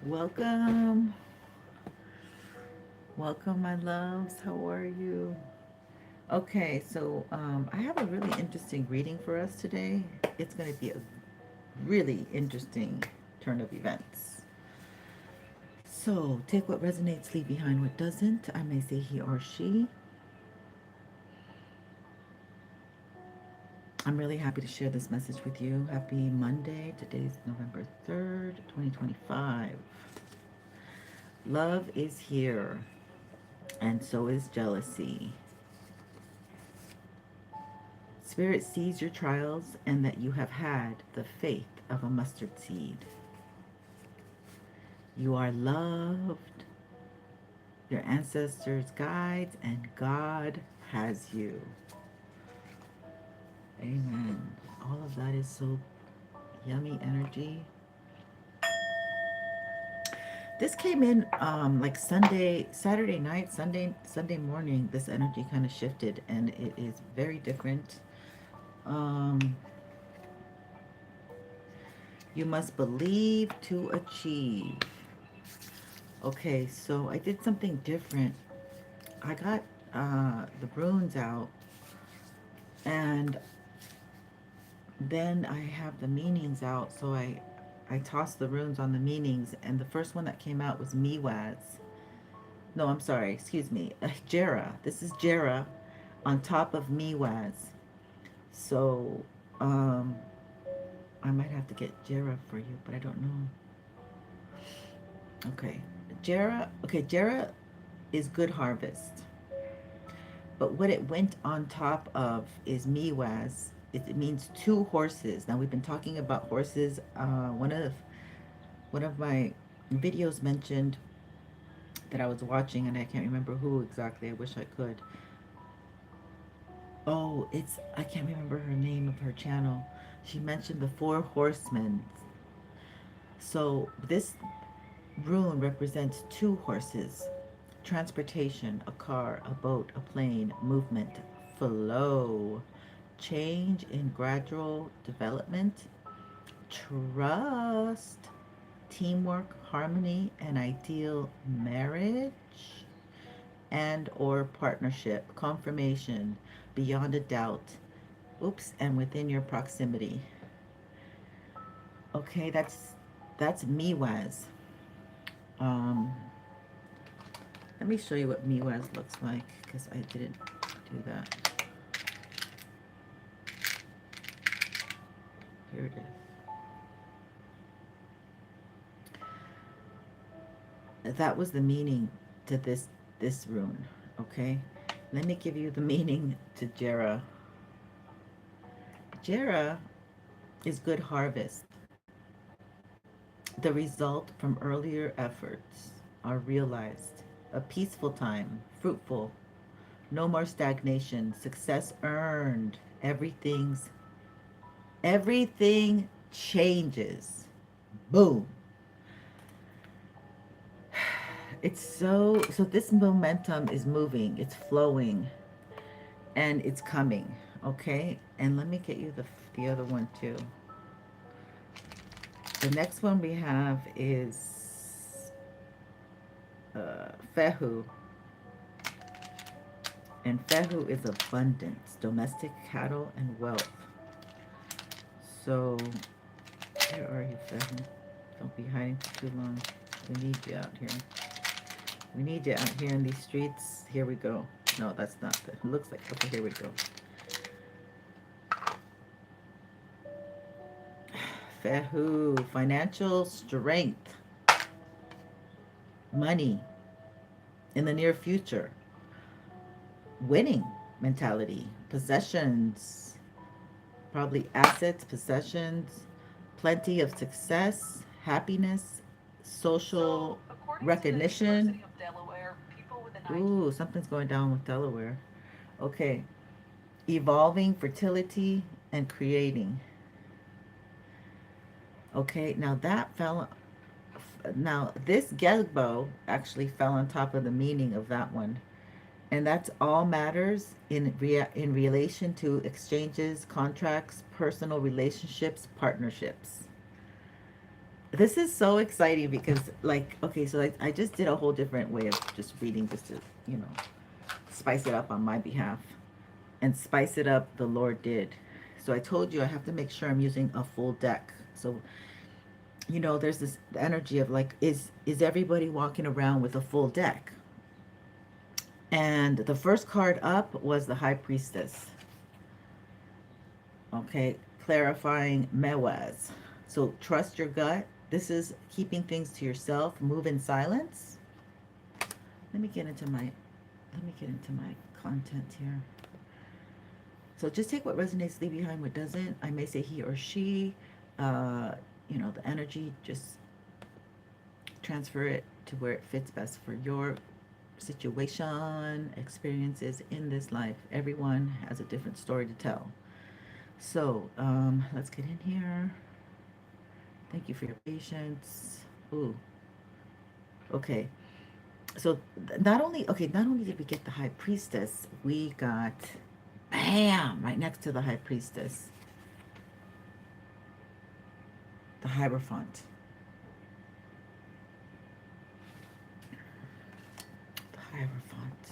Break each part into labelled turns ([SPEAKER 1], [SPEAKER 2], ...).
[SPEAKER 1] Welcome. Welcome, my loves. How are you? Okay, so I have a really interesting reading for us today. It's going to be a really interesting turn of events. So take what resonates, leave behind what doesn't. I may say he or she. I'm really happy to share this message with you. Happy Monday. Today's November 3rd, 2025. Love is here, and so is jealousy. Spirit sees your trials and that you have had the faith of a mustard seed. You are loved, your ancestors' guides, and God has you. Amen. All of that is so yummy energy. This came in like Saturday night, Sunday morning. This energy kind of shifted, and it is very different. Um, you must believe to achieve. Okay, so I did something different. I got the runes out, and then I have the meanings out. So I tossed the runes on the meanings, and the first one that came out was Miwaz. No, I'm sorry, excuse me, Jera. This is Jera on top of Miwaz. So I might have to get Jera for you, but I don't know. Okay, Jera. Okay, Jera is good harvest. But what it went on top of is Miwaz. It means two horses. Now we've been talking about horses. One of my videos mentioned that I was watching, and I can't remember who exactly. I wish I could. Oh, it's I can't remember her name of her channel. She mentioned the four horsemen. So this rune represents two horses: transportation, a car, a boat, a plane, movement, flow, change in gradual development, trust, teamwork, harmony, and ideal marriage and or partnership, confirmation, beyond a doubt. Oops, and within your proximity. Okay, that's Miwaz. Um, Let me show you what Miwaz looks like because I didn't do that. Here it is. That was the meaning to this rune. Okay, let me give you the meaning to Jera. Jera is good harvest. The result from earlier efforts are realized. A peaceful time, fruitful, no more stagnation, success earned. Everything changes. Boom. It's so this momentum is moving, it's flowing, and it's coming. Okay? And let me get you the other one too. The next one we have is Fehu. And Fehu is abundance, domestic cattle, and wealth. So, where are you, Fehu? Don't be hiding for too long. We need you out here. We need you out here in these streets. Here we go. No, that's not the, it looks like, okay, here we go. Fehu, financial strength, money in the near future, winning mentality, possessions, probably assets, possessions, plenty of success, happiness, social recognition. Ooh, something's going down with Delaware. Okay. Evolving, fertility, and creating. Okay, now this Gelbo actually fell on top of the meaning of that one. And that's all matters in relation to exchanges, contracts, personal relationships, partnerships. This is so exciting because, like, okay, so I just did a whole different way of just reading, just to, you know, spice it up on my behalf. And spice it up, the Lord did. So I told you I have to make sure I'm using a full deck. So, you know, there's this energy of like, is everybody walking around with a full deck? And the first card up was the Highpriestess. Okay, clarifying Meow. So trust your gut. This is keeping things to yourself. Move in silence. Let me get into my content here. So just take what resonates, leave behind what doesn't. I may say he or she. You know, the energy, just transfer it to where it fits best for your situation, experiences in this life. Everyone has a different story to tell. So let's get in here. Thank you for your patience. Ooh, okay. So not only did we get the High Priestess, we got, bam, right next to the High Priestess, the Hierophant. The Hierophant.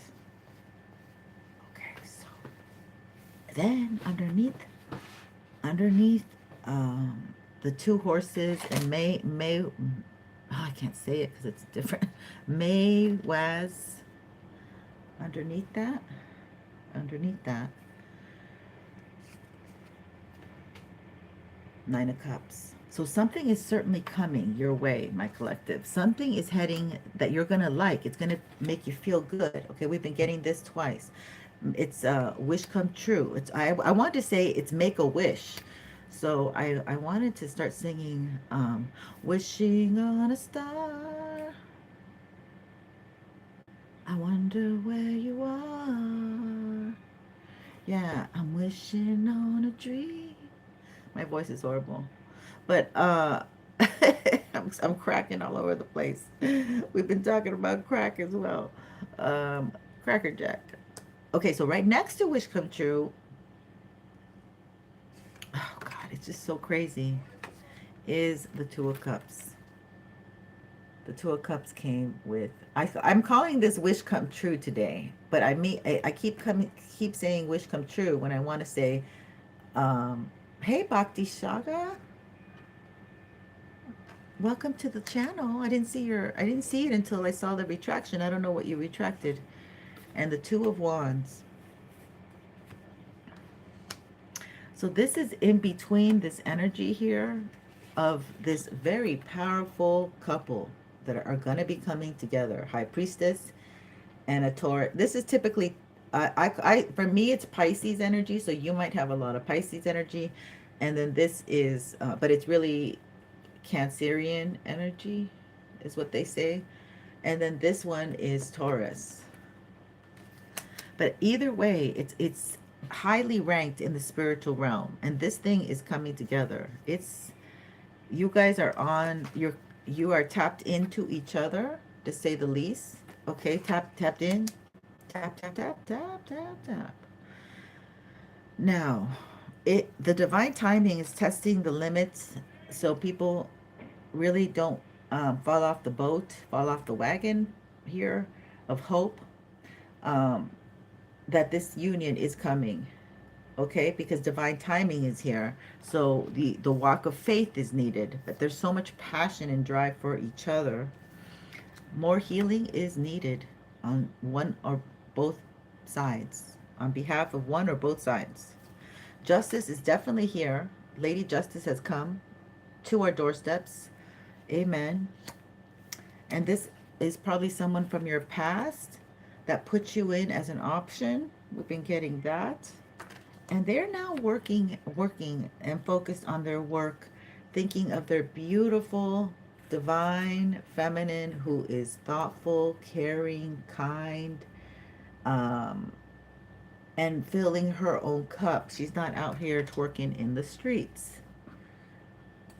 [SPEAKER 1] Okay, so then underneath the two horses, and May oh, I can't say it because it's different. May was underneath that, Nine of Cups. So something is certainly coming your way, my collective. Something is heading that you're going to like. It's going to make you feel good. Okay, we've been getting this twice. It's wish come true. It's I want to say it's make a wish. So I wanted to start singing wishing on a star. I wonder where you are. Yeah, I'm wishing on a dream. My voice is horrible. But I'm cracking all over the place. We've been talking about crack as well. Cracker Jack. Okay, so right next to Wish Come True, oh God, it's just so crazy, is the Two of Cups. The Two of Cups came with, I'm calling this Wish Come True today, but I keep saying Wish Come True when I want to say, hey Bhakti Shaga, welcome to the channel. I didn't see it until I saw the retraction. I don't know what you retracted. And the Two of Wands. So this is in between this energy here of this very powerful couple that are going to be coming together. High Priestess and a Taurus. This is typically, for me, it's Pisces energy. So you might have a lot of Pisces energy. And then this is, but it's really Cancerian energy is what they say. And then this one is Taurus. But either way, it's highly ranked in the spiritual realm, and this thing is coming together. It's, you guys are you are tapped into each other, to say the least. Okay, tapped in, tap. Now, the divine timing is testing the limits, so people really don't fall off the boat, fall off the wagon here of hope. That this union is coming, okay, because divine timing is here. So the walk of faith is needed, but there's so much passion and drive for each other. More healing is needed on one or both sides, on behalf of one or both sides. Justice is definitely here. Lady Justice has come to our doorsteps. Amen. And this is probably someone from your past that puts you in as an option. We've been getting that. And they're now working and focused on their work, thinking of their beautiful, divine feminine who is thoughtful, caring, kind, and filling her own cup. She's not out here twerking in the streets.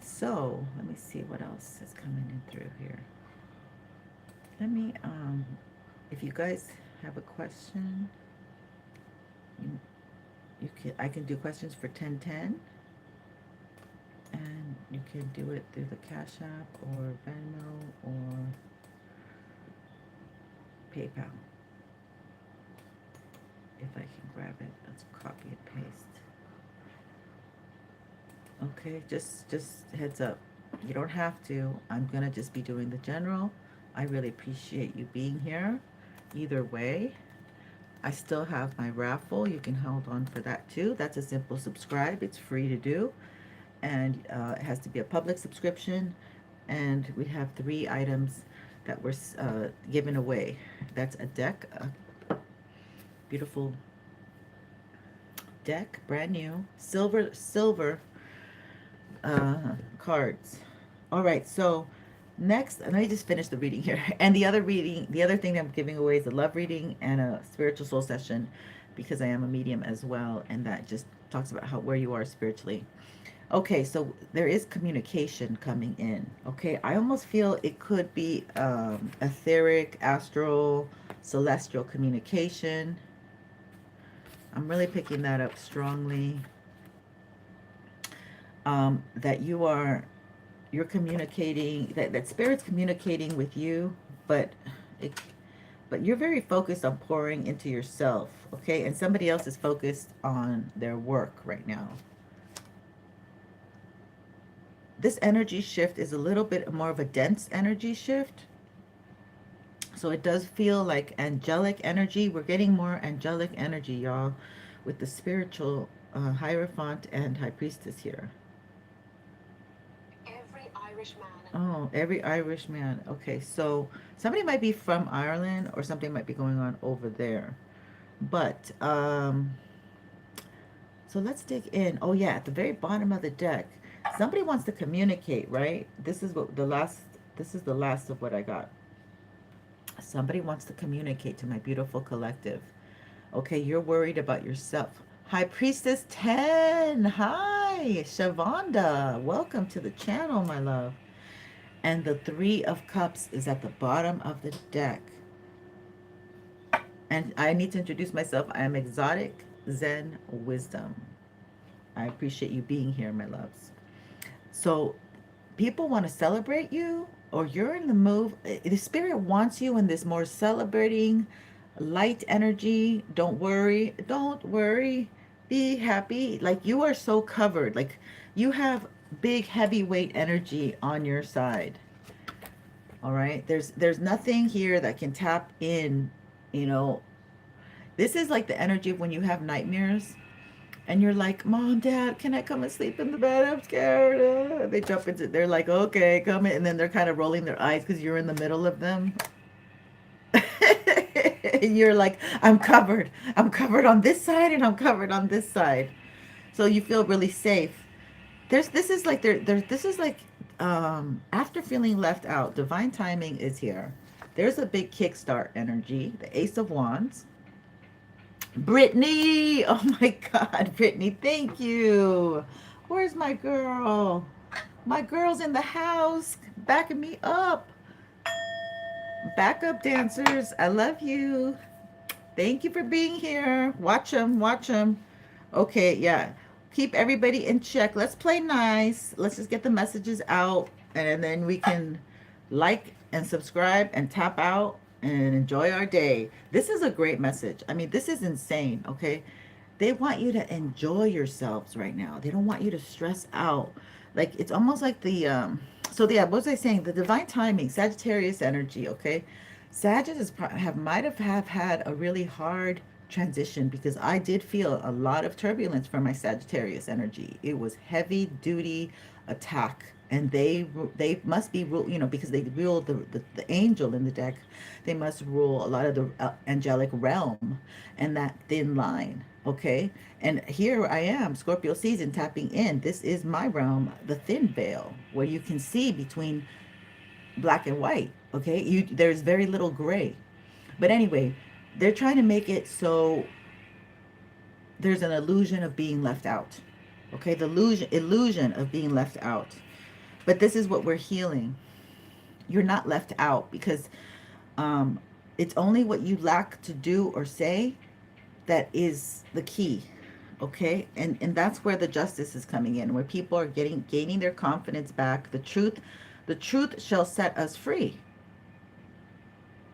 [SPEAKER 1] So let me see what else is coming in through here. Let me, if you guys have a question, I can do questions for 1010. And You can do it through the Cash App or Venmo or PayPal. If I can grab it, let's copy and paste. Okay, just heads up. You don't have to. I'm gonna just be doing the general. I really appreciate you being here. Either way, I still have my raffle. You can hold on for that too. That's a simple subscribe. It's free to do, and it has to be a public subscription. And we have 3 items that were given away. That's a deck, a beautiful deck, brand new, silver cards. All right, so next, let me just finish the reading here. And the other reading, the other thing that I'm giving away is a love reading and a spiritual soul session, because I am a medium as well, and that just talks about how where you are spiritually. Okay, so there is communication coming in. Okay, I almost feel it could be etheric, astral, celestial communication. I'm really picking that up strongly. That you're communicating, that spirit's communicating with you, but it, but you're very focused on pouring into yourself, okay? And somebody else is focused on their work right now. This energy shift is a little bit more of a dense energy shift. So it does feel like angelic energy. We're getting more angelic energy, y'all, with the spiritual Hierophant and High Priestess here. Oh, every Irish man. Okay, so somebody might be from Ireland or something might be going on over there. But, so let's dig in. Oh, yeah, at the very bottom of the deck, somebody wants to communicate, right? This is the last of what I got. Somebody wants to communicate to my beautiful collective. Okay, you're worried about yourself. High Priestess 10. Hi, Shavonda. Welcome to the channel, my love. And the 3 of Cups is at the bottom of the deck. And I need to introduce myself. I am Exotic Zen Wisdom. I appreciate you being here, my loves. So people want to celebrate you, or you're in the move. The spirit wants you in this more celebrating, light energy. Don't worry. Don't worry. Be happy. Like you are so covered. Like you have big heavyweight energy on your side. All right. There's nothing here that can tap in, you know. This is like the energy of when you have nightmares and you're like, Mom, Dad, can I come and sleep in the bed? I'm scared. They jump into, they're like, okay, come in. And then they're kind of rolling their eyes because you're in the middle of them. And you're like, I'm covered. I'm covered on this side and I'm covered on this side. So you feel really safe. This is like, this is like, after feeling left out, divine timing is here. There's a big kickstart energy, the Ace of Wands. Brittany, oh my God, Brittany, thank you. Where's my girl? My girl's in the house, backing me up. Backup dancers, I love you. Thank you for being here. Watch them, watch them. Okay, yeah. Keep everybody in check. Let's play nice. Let's just get the messages out, and then we can like and subscribe and tap out and enjoy our day. This is a great message. I mean, this is insane, okay? They want you to enjoy yourselves right now. They don't want you to stress out. Like, it's almost like the, so yeah, what was I saying? The divine timing, Sagittarius energy, okay? Sagittarius might have had a really hard transition because I did feel a lot of turbulence from my Sagittarius energy. It was heavy duty attack, and they must be rule, you know, because they rule the angel in the deck. They must rule a lot of the angelic realm and that thin line. Okay, and here I am, Scorpio season, tapping in. This is my realm, the thin veil, where you can see between black and white. Okay, there's very little gray. But anyway, they're trying to make it so there's an illusion of being left out. Okay, the illusion of being left out. But this is what we're healing. You're not left out because it's only what you lack to do or say that is the key. Okay, and that's where the justice is coming in, where people are gaining their confidence back. The truth shall set us free.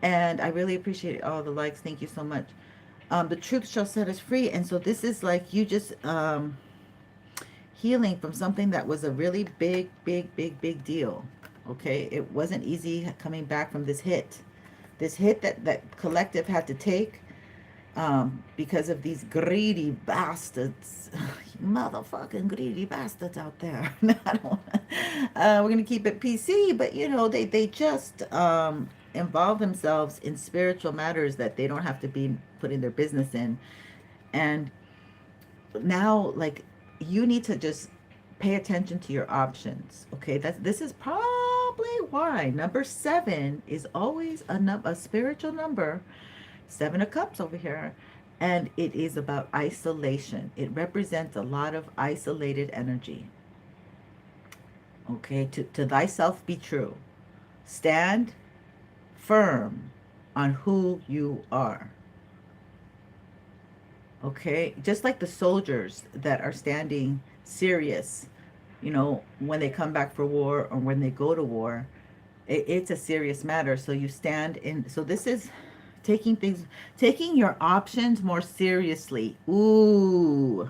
[SPEAKER 1] And I really appreciate all the likes. Thank you so much. The truth shall set us free. And so this is like you just healing from something that was a really big, big, big, big deal. Okay, it wasn't easy coming back from this hit that collective had to take, because of these greedy bastards, motherfucking greedy bastards out there. I don't, we're gonna keep it PC, but you know they just involve themselves in spiritual matters that they don't have to be putting their business in, and now like you need to just pay attention to your options. Okay, this is probably why number 7 is always a spiritual number. 7 of Cups over here. And it is about isolation. It represents a lot of isolated energy. Okay, to thyself be true. Stand firm on who you are. Okay, just like the soldiers that are standing serious, you know, when they come back for war or when they go to war, it's a serious matter. So you stand in. So this is taking your options more seriously. Ooh.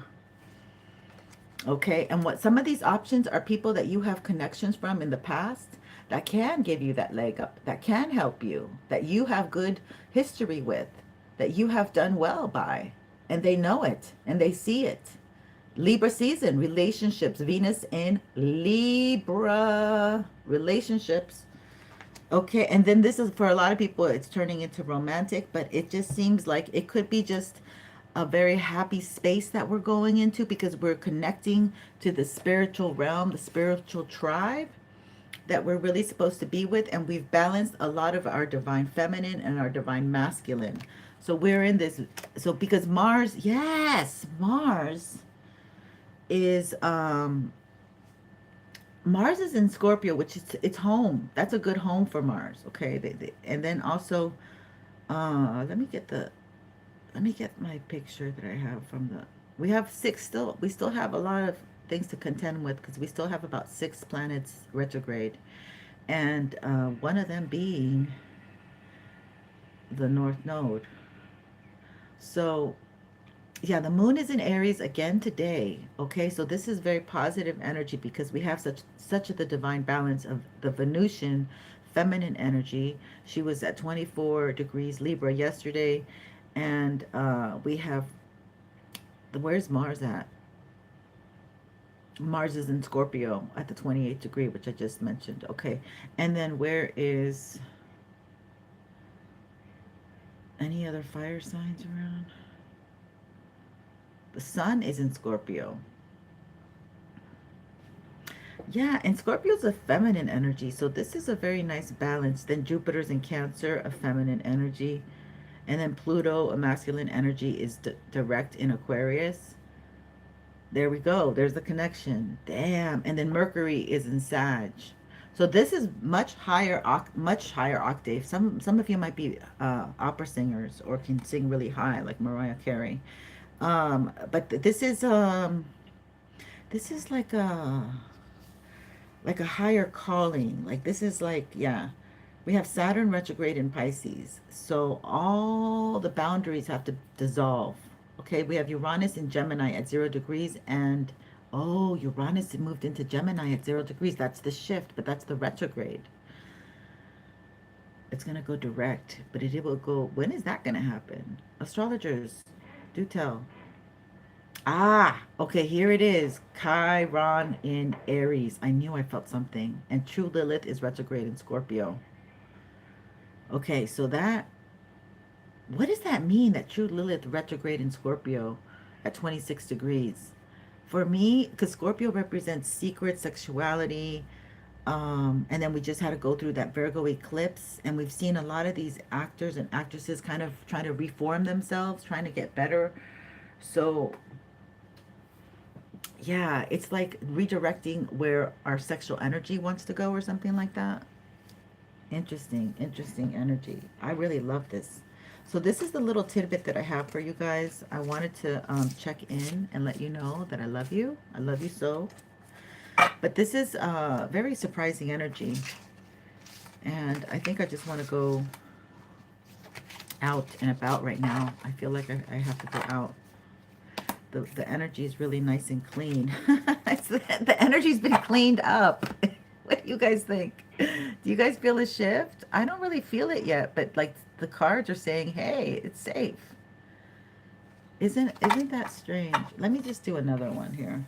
[SPEAKER 1] Okay. And what some of these options are people that you have connections from in the past that can give you that leg up, that can help you, that you have good history with, that you have done well by, and they know it and they see it. Libra season, relationships, Venus in Libra, relationships. Okay, and then this is for a lot of people, it's turning into romantic, but it just seems like it could be just a very happy space that we're going into because we're connecting to the spiritual realm, the spiritual tribe that we're really supposed to be with, and we've balanced a lot of our divine feminine and our divine masculine. So we're in this, so because Mars, yes, Mars is Mars is in Scorpio, which is it's home. That's a good home for Mars. Okay, and then also, let me get my picture that I have from the. We have 6 still. We still have a lot of things to contend with because we still have about 6 planets retrograde, and one of them being the North Node. So yeah, the moon is in Aries again today. Okay, so this is very positive energy because we have such the divine balance of the Venusian feminine energy. She was at 24 degrees Libra yesterday, and we have where's Mars at? Mars is in Scorpio at the 28th degree, which I just mentioned. Okay, and then where is any other fire signs around? The sun is in Scorpio. Yeah, and Scorpio's a feminine energy, so this is a very nice balance. Then Jupiter's in Cancer, a feminine energy. And then Pluto, a masculine energy, is direct in Aquarius. There we go. There's the connection. Damn. And then Mercury is in Sag. So this is much higher octave. Some of you might be opera singers or can sing really high, like Mariah Carey. But this is like a higher calling. Like this is like, yeah. We have Saturn retrograde in Pisces. So all the boundaries have to dissolve. Okay, we have Uranus in Gemini at 0 degrees, and oh, Uranus moved into Gemini at 0 degrees. That's the shift, but that's the retrograde. It's going to go direct, but it will go, when is that going to happen? Astrologers, do tell. Ah, okay, here it is. Chiron in Aries. I knew I felt something. And true Lilith is retrograde in Scorpio. Okay, so what does that mean that true Lilith retrograde in Scorpio at 26 degrees? For me, because Scorpio represents secret sexuality, and then we just had to go through that Virgo eclipse, and we've seen a lot of these actors and actresses kind of trying to reform themselves, trying to get better. So yeah, it's like redirecting where our sexual energy wants to go or something like that. Interesting energy. I really love this. So this is the little tidbit that I have for you guys. I wanted to check in and let you know that I love you. I love you so. But this is very surprising energy. And I think I just want to go out and about right now. I feel like I have to go out. The energy is really nice and clean. The energy's been cleaned up. What do you guys think? Do you guys feel a shift? I don't really feel it yet, but like the cards are saying, hey, it's safe. Isn't that strange? Let me just do another one here.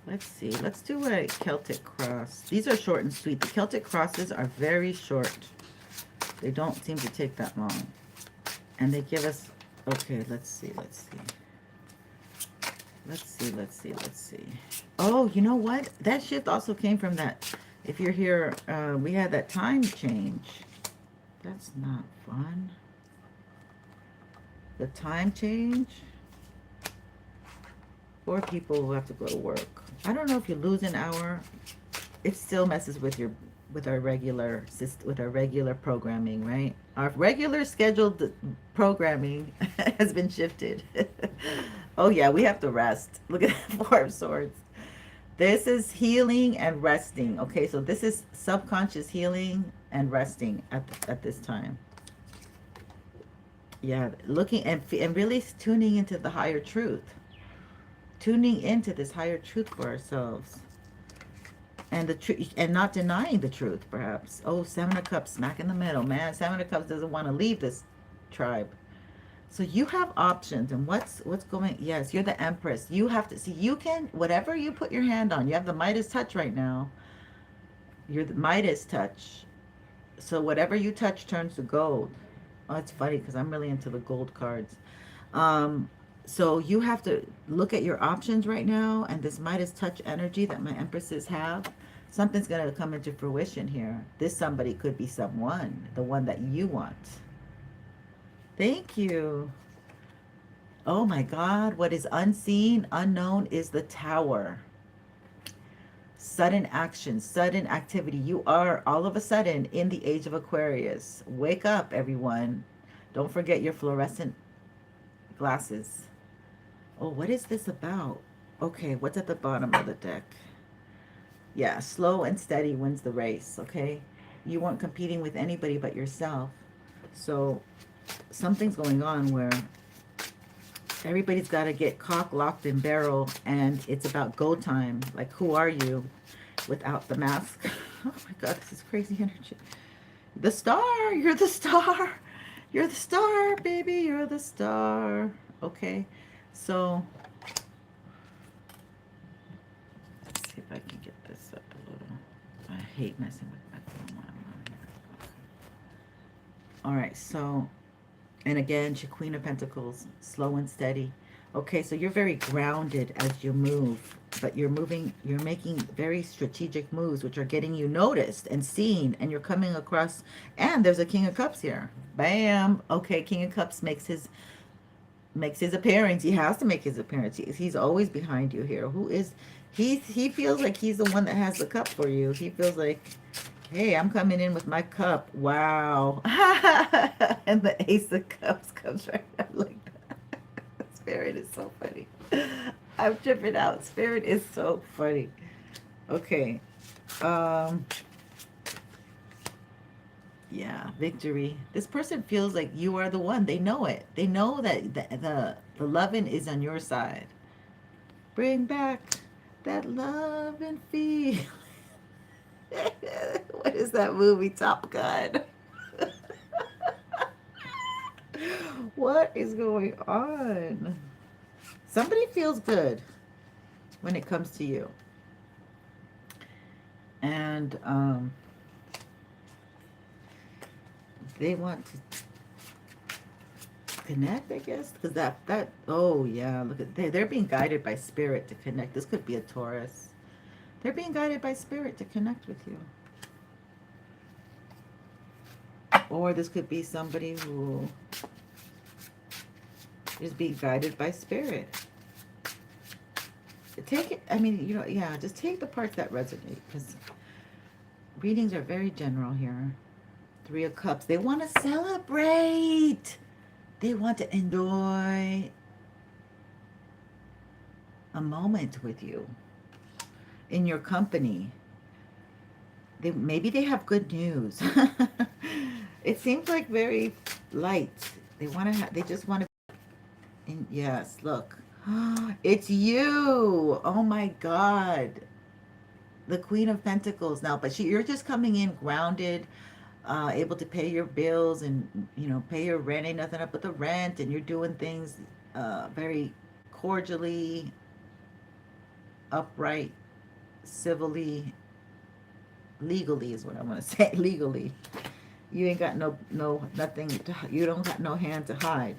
[SPEAKER 1] Let's see. Let's do a Celtic cross. These are short and sweet. The Celtic crosses are very short. They don't seem to take that long. And they give us, okay, let's see. Oh, you know what? That shift also came from that. If you're here, we had that time change. That's not fun. The time change. 4 people who have to go to work. I don't know if you lose an hour. It still messes with our regular programming, right? Our regular scheduled programming has been shifted. Oh yeah, we have to rest. Look at that 4 of Swords. This is healing and resting. Okay, so this is subconscious healing and resting at this time. Yeah, looking and really tuning into the higher truth. Tuning into this higher truth for ourselves. And the truth, and not denying the truth, perhaps. Oh, 7 of Cups smack in the middle. Man, 7 of Cups doesn't want to leave this tribe. So you have options. And what's going, yes, you're the Empress. You have to see, you can, whatever you put your hand on, you have the Midas touch right now. You're the Midas touch. So whatever you touch turns to gold. Oh, it's funny because I'm really into the gold cards. So you have to look at your options right now, and this Midas touch energy that my Empresses have, something's going to come into fruition here. This somebody could be someone, the one that you want. Thank you. Oh my God, what is unseen, unknown is the Tower. Sudden action, sudden activity. You are all of a sudden in the age of Aquarius. Wake up, everyone. Don't forget your fluorescent glasses. Oh, what is this about? Okay, what's at the bottom of the deck? Yeah, slow and steady wins the race, okay? You weren't competing with anybody but yourself. So something's going on where everybody's got to get cock, locked, and barrel, and it's about go time. Like, who are you without the mask? Oh my God, this is crazy energy. The star, you're the star. You're the star, baby, you're the star. Okay, so let's see if I can get this up a little. I hate messing with my phone. All right, so, and again, Queen of Pentacles, slow and steady. Okay, so you're very grounded as you move, but you're making very strategic moves, which are getting you noticed and seen, and you're coming across, and there's a King of Cups here. Bam! Okay, King of Cups makes his appearance. He has to make his appearance. He's always behind you here. He feels like he's the one that has the cup for you. He feels like, hey, I'm coming in with my cup. Wow. And the Ace of Cups comes right out like that. Spirit is so funny. I'm tripping out. Spirit is so funny. Okay. Yeah, victory. This person feels like you are the one. They know it. They know that the loving is on your side. Bring back that love and feel. What is that movie? Top Gun. What is going on? Somebody feels good when it comes to you. And they want to connect, I guess, because that oh yeah, look at they're being guided by spirit to connect. This could be a Taurus. They're being guided by spirit to connect with you. Or this could be somebody who is being guided by spirit. Take it, I mean, you know, yeah, just take the parts that resonate, because readings are very general here. Three of Cups. They want to celebrate. They want to enjoy a moment with you in your company. Maybe they have good news. It seems like very light. They want to. They just want to. Yes, look, it's you. Oh my God, the Queen of Pentacles now. But you're just coming in grounded, able to pay your bills and pay your rent. Ain't nothing up with the rent, and you're doing things very cordially, upright, civilly, legally is what I want to say. Legally, you ain't got nothing. You don't got no hand to hide,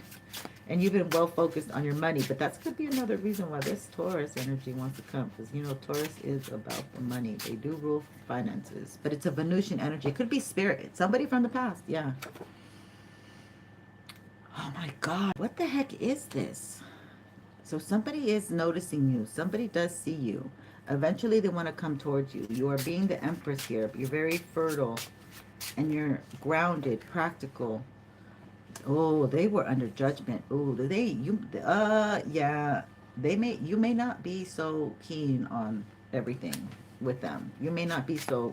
[SPEAKER 1] and you've been well focused on your money. But that could be another reason why this Taurus energy wants to come, because Taurus is about the money. They do rule finances, but it's a Venusian energy. It could be spirit, somebody from the past. Yeah. Oh my God, what the heck is this? So somebody is noticing you. Somebody does see you. Eventually they want to come towards you. You are being the Empress here. You're very fertile and you're grounded, practical. Oh, they were under judgment. Oh, yeah. You may not be so keen on everything with them. You may not be so,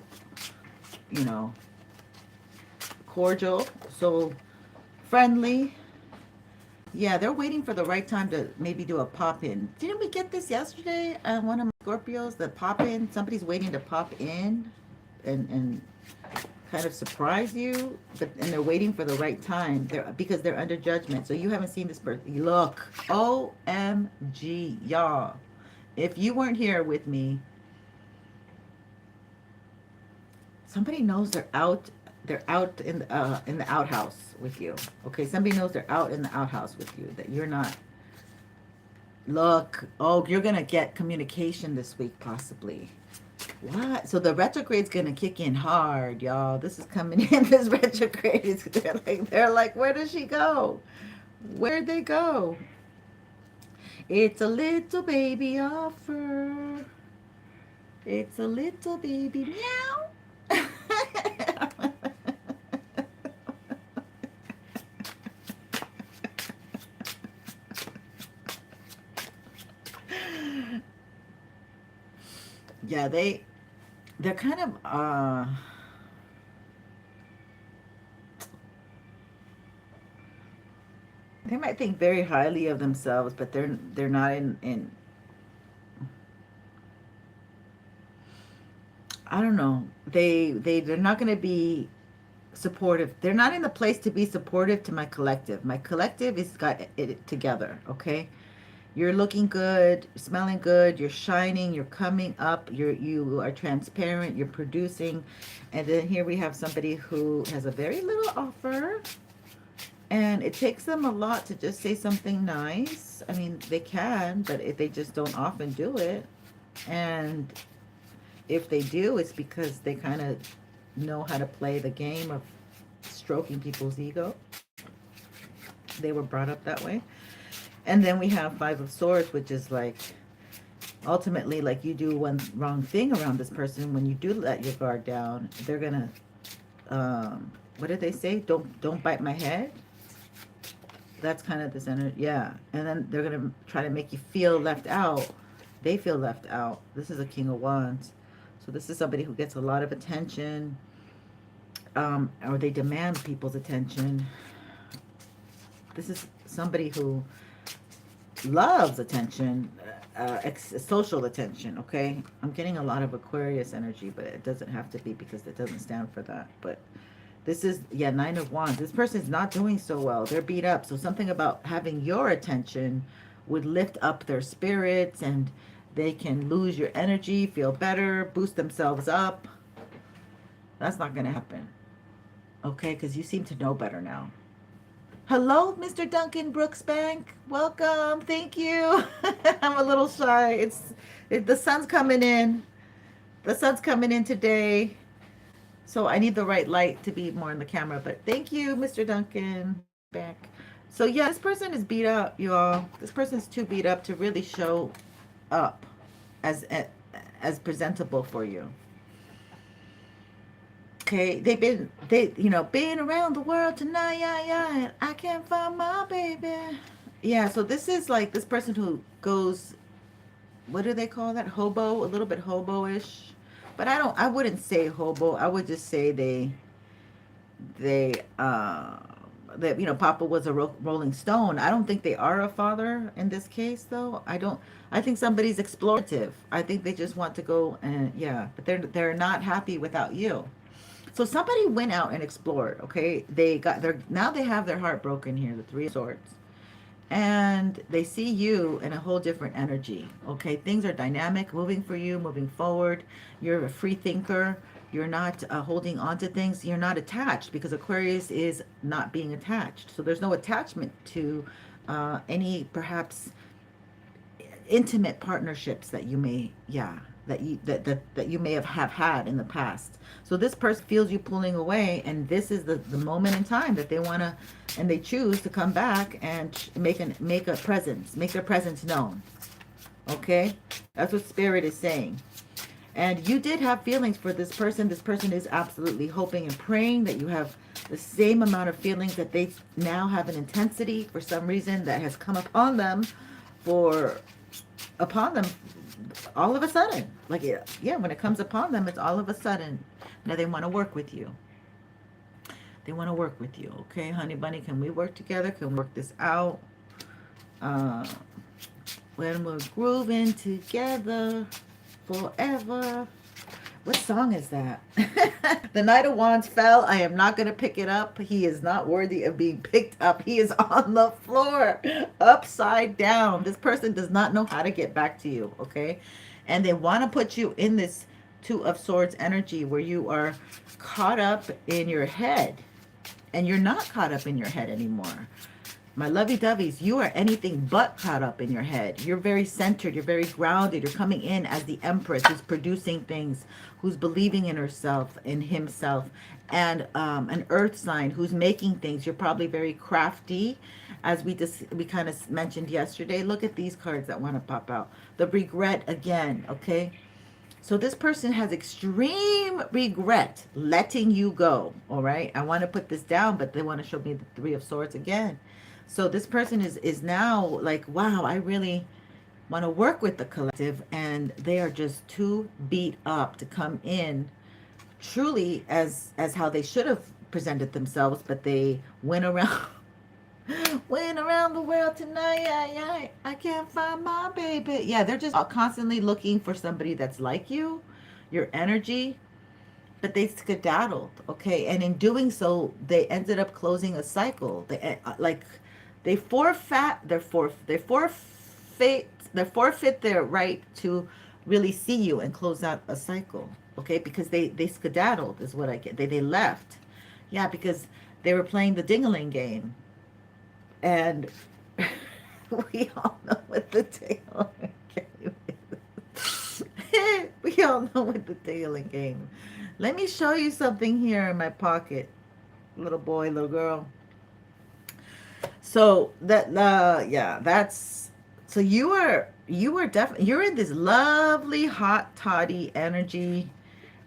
[SPEAKER 1] cordial, so friendly. Yeah, they're waiting for the right time to maybe do a pop-in. Didn't we get this yesterday? One of my Scorpios, the pop-in. Somebody's waiting to pop in and kind of surprise you, and they're waiting for the right time. Because they're under judgment. So you haven't seen this person. Look, OMG, y'all. If you weren't here with me, somebody knows they're out. They're out in the outhouse with you. Okay, somebody knows they're out in the outhouse with you. That you're not. Look, you're gonna get communication this week, possibly. What? So the retrograde's gonna kick in hard, y'all. This is coming in. This retrograde is. They're like, where does she go? Where'd they go? It's a little baby offer. It's a little baby meow. Yeah, they're kind of they might think very highly of themselves, but they're not in I don't know. They're not going to be supportive. They're not in the place to be supportive to my collective. My collective has got it together, okay? You're looking good, smelling good, you're shining, you're coming up, you are transparent, you're producing. And then here we have somebody who has a very little offer. And it takes them a lot to just say something nice. I mean, they can, but they just don't often do it. And if they do, it's because they kind of know how to play the game of stroking people's ego. They were brought up that way. And then we have Five of Swords, which is like, ultimately, like you do one wrong thing around this person. When you do let your guard down, they're going to, what did they say? Don't bite my head. That's kind of this energy. Yeah. And then they're going to try to make you feel left out. They feel left out. This is a King of Wands. So this is somebody who gets a lot of attention, or they demand people's attention. This is somebody who loves attention, social attention, okay? I'm getting a lot of Aquarius energy, but it doesn't have to be because it doesn't stand for that. But this is, yeah, Nine of Wands. This person's not doing so well. They're beat up. So something about having your attention would lift up their spirits, and they can lose your energy, feel better, boost themselves up. That's not going to happen, okay? Because you seem to know better now. Hello, Mr. Duncan Brooksbank. Welcome. Thank you. I'm a little shy. The sun's coming in. The sun's coming in today. So I need the right light to be more in the camera. But thank you, Mr. Duncan. Back. So yeah, this person is beat up, y'all. This person's too beat up to really show up as presentable for you. Okay, being around the world tonight, yeah, yeah, and I can't find my baby. Yeah, so this is like this person who goes, what do they call that? Hobo, a little bit hobo-ish. But I wouldn't say hobo. I would just say they that Papa was a rolling stone. I don't think they are a father in this case, though. I think somebody's explorative. I think they just want to go, and yeah, but they're not happy without you. So somebody went out and explored. Okay, now they have their heart broken here, the Three of Swords, and they see you in a whole different energy. Okay, things are dynamic, moving for you, moving forward. You're a free thinker. You're not holding on to things. You're not attached, because Aquarius is not being attached. So there's no attachment to any perhaps intimate partnerships that you may, yeah, that you may have had in the past. So this person feels you pulling away, and this is the moment in time that they want to, and they choose to come back and make a presence, make their presence known. Okay, that's what Spirit is saying. And you did have feelings for this person. This person is absolutely hoping and praying that you have the same amount of feelings, that they now have an intensity for some reason that has come upon them upon them all of a sudden. Like, yeah, when it comes upon them, it's all of a sudden. Now they want to work with you. They want to work with you. Okay, honey bunny, can we work together? Can we work this out? When we're grooving together forever. What song is that? The Knight of Wands fell. I am not going to pick it up. He is not worthy of being picked up. He is on the floor, upside down. This person does not know how to get back to you, okay? And they want to put you in this Two of Swords energy where you are caught up in your head. And you're not caught up in your head anymore. My lovey-doveys, you are anything but caught up in your head. You're very centered. You're very grounded. You're coming in as the Empress who's producing things, who's believing in herself, in himself, and an earth sign who's making things. You're probably very crafty, as we kind of mentioned yesterday. Look at these cards that want to pop out. The regret again, okay? So this person has extreme regret letting you go, all right? I want to put this down, but they want to show me the Three of Swords again. So this person is now like, wow, I really want to work with the collective, and they are just too beat up to come in truly as how they should have presented themselves, but they went around went around the world tonight. I can't find my baby. Yeah, they're just constantly looking for somebody that's like you, your energy, but they skedaddled, okay? And in doing so, they ended up closing a cycle. They forfeit their right to really see you and close out a cycle, okay? Because they skedaddled is what I get. They left. Yeah, because they were playing the ding-a-ling game. And we all know what the ding-a-ling game is. We all know what the ding-a-ling game is. Let me show you something here in my pocket. Little boy, little girl. So so you are definitely, you're in this lovely hot toddy energy,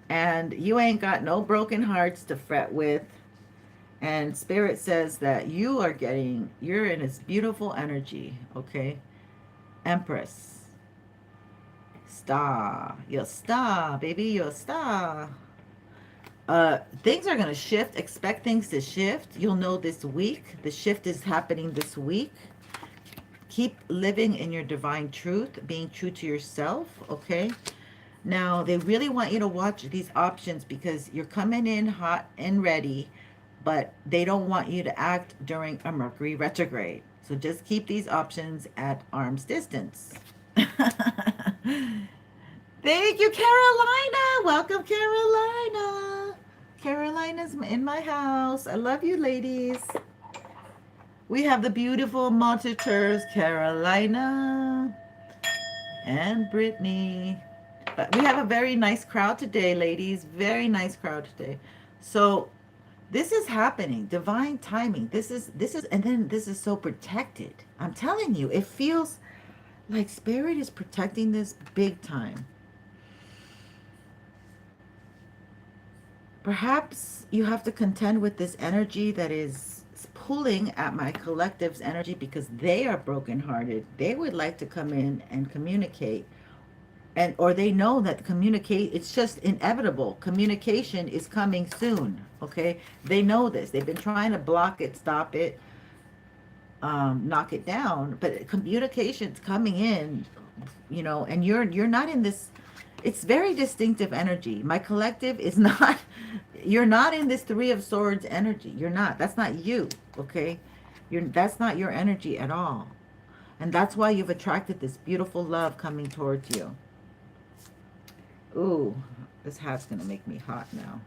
[SPEAKER 1] and you ain't got no broken hearts to fret with. And Spirit says that you're in this beautiful energy, okay? Empress. Star. You're a star, baby. You're a star. Things are going to shift. Expect things to shift. You'll know this week. The shift is happening this week. Keep living in your divine truth, being true to yourself, okay? Now, they really want you to watch these options, because you're coming in hot and ready, but they don't want you to act during a Mercury retrograde. So just keep these options at arm's distance. Thank you, Carolina. Welcome, Carolina. Carolina's in my house. I love you, ladies. We have the beautiful monitors, Carolina and Brittany. But we have a very nice crowd today, ladies. Very nice crowd today. So this is happening. Divine timing. This is, and then this is so protected. I'm telling you, it feels like Spirit is protecting this big time. Perhaps you have to contend with this energy that is pulling at my collective's energy because they are brokenhearted. They would like to come in and communicate, and or they know that communicate, it's just inevitable. Communication is coming soon. Okay, they know this. They've been trying to block it, stop it, knock it down, but communication's coming in, and you're not in this. It's very distinctive energy. My collective is not. You're not in this Three of Swords energy. You're not. That's not you. Okay, that's not your energy at all, and that's why you've attracted this beautiful love coming towards you. Ooh, this hat's gonna make me hot now.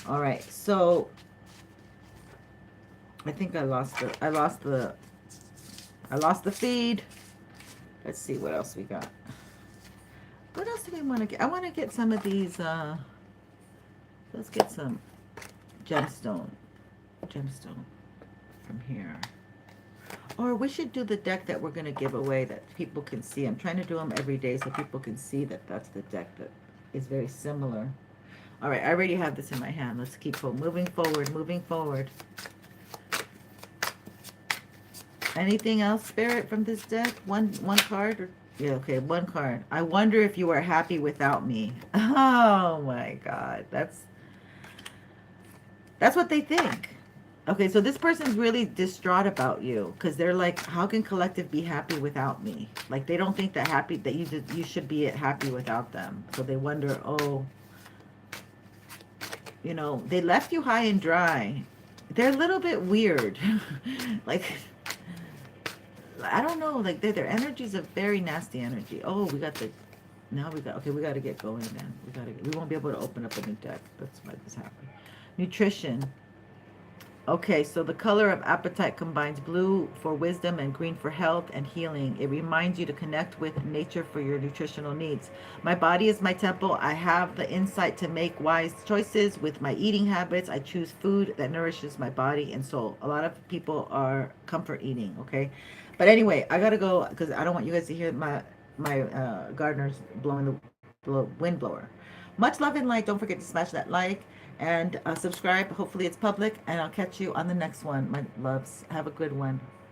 [SPEAKER 1] All right, so I think I lost the feed. Let's see what else we got. What else do we want to get? I want to get some of these. Let's get some gemstone from here. Or we should do the deck that we're going to give away that people can see. I'm trying to do them every day so people can see that that's the deck that is very similar. All right, I already have this in my hand. Let's keep moving forward, moving forward. Anything else, Spirit, from this deck? One card? Yeah, okay, one card. I wonder if you are happy without me. Oh my God, that's what they think. Okay, so this person's really distraught about you because they're like, how can collective be happy without me? Like they don't think that you should be happy without them. So they wonder, oh, they left you high and dry. They're a little bit weird. Like, I don't know, like their energy's a very nasty energy. Oh, we got okay, we got to get going then. We won't be able to open up a new deck. That's why this happened. Nutrition. Okay, so the color of appetite combines blue for wisdom and green for health and healing. It reminds you to connect with nature for your nutritional needs. My body is my temple. I have the insight to make wise choices with my eating habits. I choose food that nourishes my body and soul. A lot of people are comfort eating, okay? But anyway, I gotta go because I don't want you guys to hear my gardeners blowing the wind blower. Much love and light. Don't forget to smash that like and subscribe. Hopefully it's public, and I'll catch you on the next one. My loves. Have a good one.